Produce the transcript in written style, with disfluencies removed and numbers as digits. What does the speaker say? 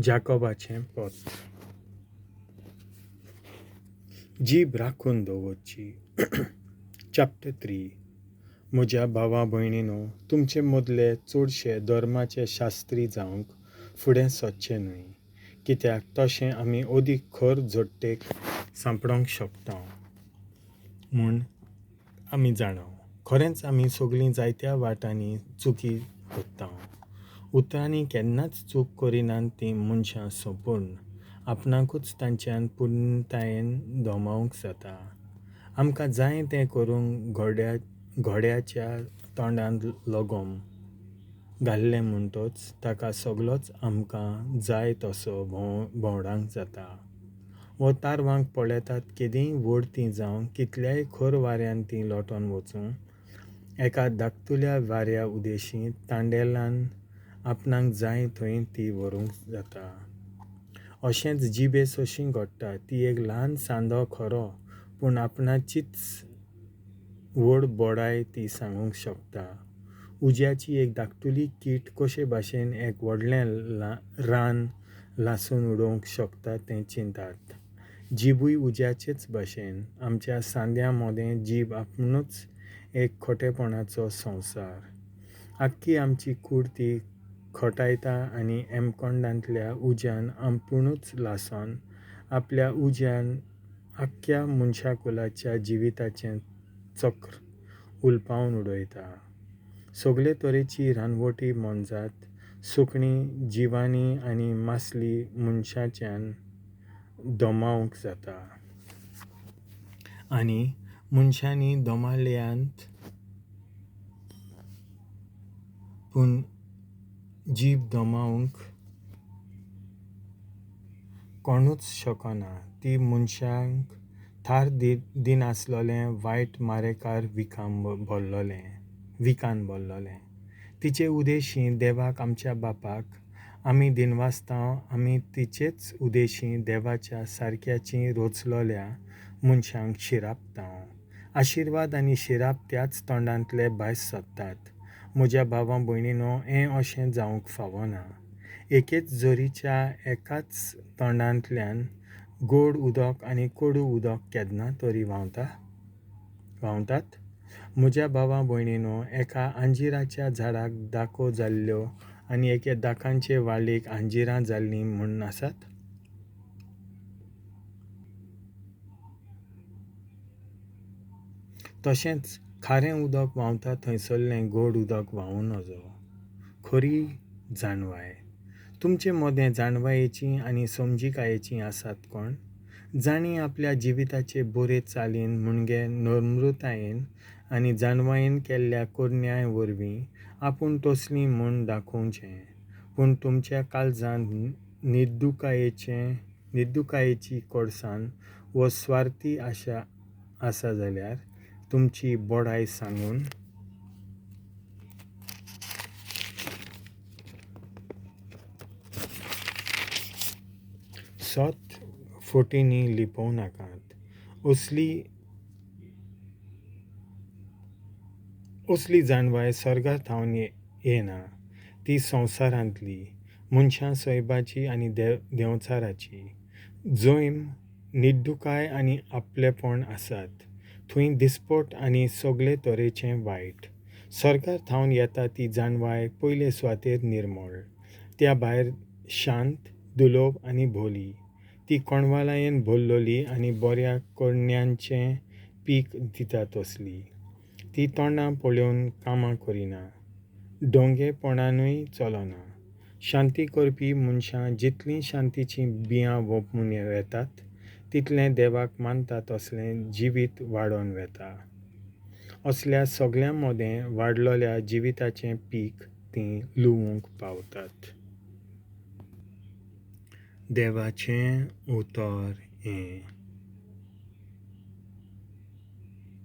जाकोबाचें पोत. जीब राखून दवरची. चॅप्टर 3. म्हज्या भावा भयणीनो, तुमचे मदले चडशे धर्माचे शास्त्री जावंक फुडें सरचे न्हय, कित्याक तशें आमी अदीक खर जोडटेक सांपडोंक शकता म्हूण आमी जाणा. खरेंच आमी सगळीं जायत्या वाटांनी चुकी करता. उतरांनी केन्नाच चूक करिनात तीं मनशां संपूर्ण आपणाकूच तांच्यान पुर्णतायेन दोमावंक जाता. आमकां जाय तें करूंक घोड्याच्या तोंडांत लगोम घाल्लें म्हणटच ताका सगळोच आमकां जाय तसो भोंवडांक जाता. वो तारवांक पळेतात केदींय व्हड तीं जावं कितल्याय खर वाऱ्यान तीं लोटोन वचूं, एका धाकटुल्या वाऱ्या उदेशी तांडेलान आपणाक जाय थंय ती व्हरूंक जाता. अशेंच जिबे सोंशी घडटा. ती एक ल्हान सांदो खरो, पूण आपणाचीच व्हड बोडाय ती सांगूंक शकता. उज्याची एक धाकटुली कीट कशे भाशेन एक व्हडलें रान लासून उडोवंक शकता तें चिंतात. जीबूय उज्याचेच भाशेन. आमच्या सांद्या मोदें जीब आपुणूच एक खोटेपणाचो संवसार. आख्खी आमची कूड ती खोटायता आनी हेमखंडांतल्या उज्यान आपुणूच लासोन आपल्या उज्यान आख्ख्या मनशाकुलाच्या जिविताचें चक्र उलपावन उडयता. सगळे तरेची रानवटी मोनजात, सुकणीं, जिवाणीं आनी मासलीं मनशाच्यान दोमावंक जाता. आनी मनशांनी दोमाळ्ळ्यांत पूण जीब दोमावंक कोणूच शकना. ती मनशांक थार दिनासलोलें वायट मारेकार विकान भरलोलें. तिचे उदेशीं देवाक आमच्या बापाक आमी दिनवासतांव आमी तिचेच उदेशीं देवाच्या सारक्याचीं रोचलोल्या मनशांक शिरापतांव. आशिर्वाद आनी शिराप त्याच तोंडांतले भायर सरतात. म्हज्या भावा भयणीनो, हें अशें जावंक फावना. एकेच जोरीच्या एकाच तोंडांतल्यान गोड उदक आनी कोडू उदक केन्ना तरी व्हांवतात. म्हज्या भावा भयणीनो, एका आंजिराच्या झाडाक दाखो जाल्ल्यो आनी एके दाखांचे वाळीक आंजिरां जाल्लीं म्हूण आसात. तशेंच खारें उदक व्हांवता थंयसरलें गोड उदक व्हांवूं नजो. खरी जाणवाय. तुमचे मोदें जाणवायेचीं आनी समजिकायेचीं आसात कोण? जाणीं आपल्या जिविताचे बरे चालीन मुणगे नम्रतायेन आनी जाणवायेन केल्ल्या कुरण्यां वरवीं आपूण तसलीं म्हूण दाखोवचें. पूण तुमच्या काळजांत निर्दुकायेची कोडसाण वो स्वार्थी आशा आसा जाल्यार तुमची बोडाय सांगून सोत फोटींनी लिपोव नाकात. असली जाणवाय सर्गार थावन येना. ती संवसारांतली, मनशां सैबाची आनी देंवचाराची. जैम निर्दुकाय आनी आपलेपण आसात, थंय दिसपट आनी सगळे तरेचें वायट. सर्गार थावन येता ती जाणवाय पयले सुवातेर निर्मळ, त्या भायर शांत, दुलोभ आनी भोली. ती कोणवालायेन भरलोली आनी बऱ्या कण्यांचें पीक दिता तसली. ती तोंडां पळोवन कामां करिना, ढोंगेपणानूय चलना. शांती करपी मनशां जितलीं शांतीचीं बियां वोपून वेतात, तितलें देवाक मानता तसलें जिवीत वाडोन वेता. असल्या सगळ्यां मोदें वाडलोल्या जिविताचें पीक तीं लुवूंक पावतात. देवाचें उतर हें.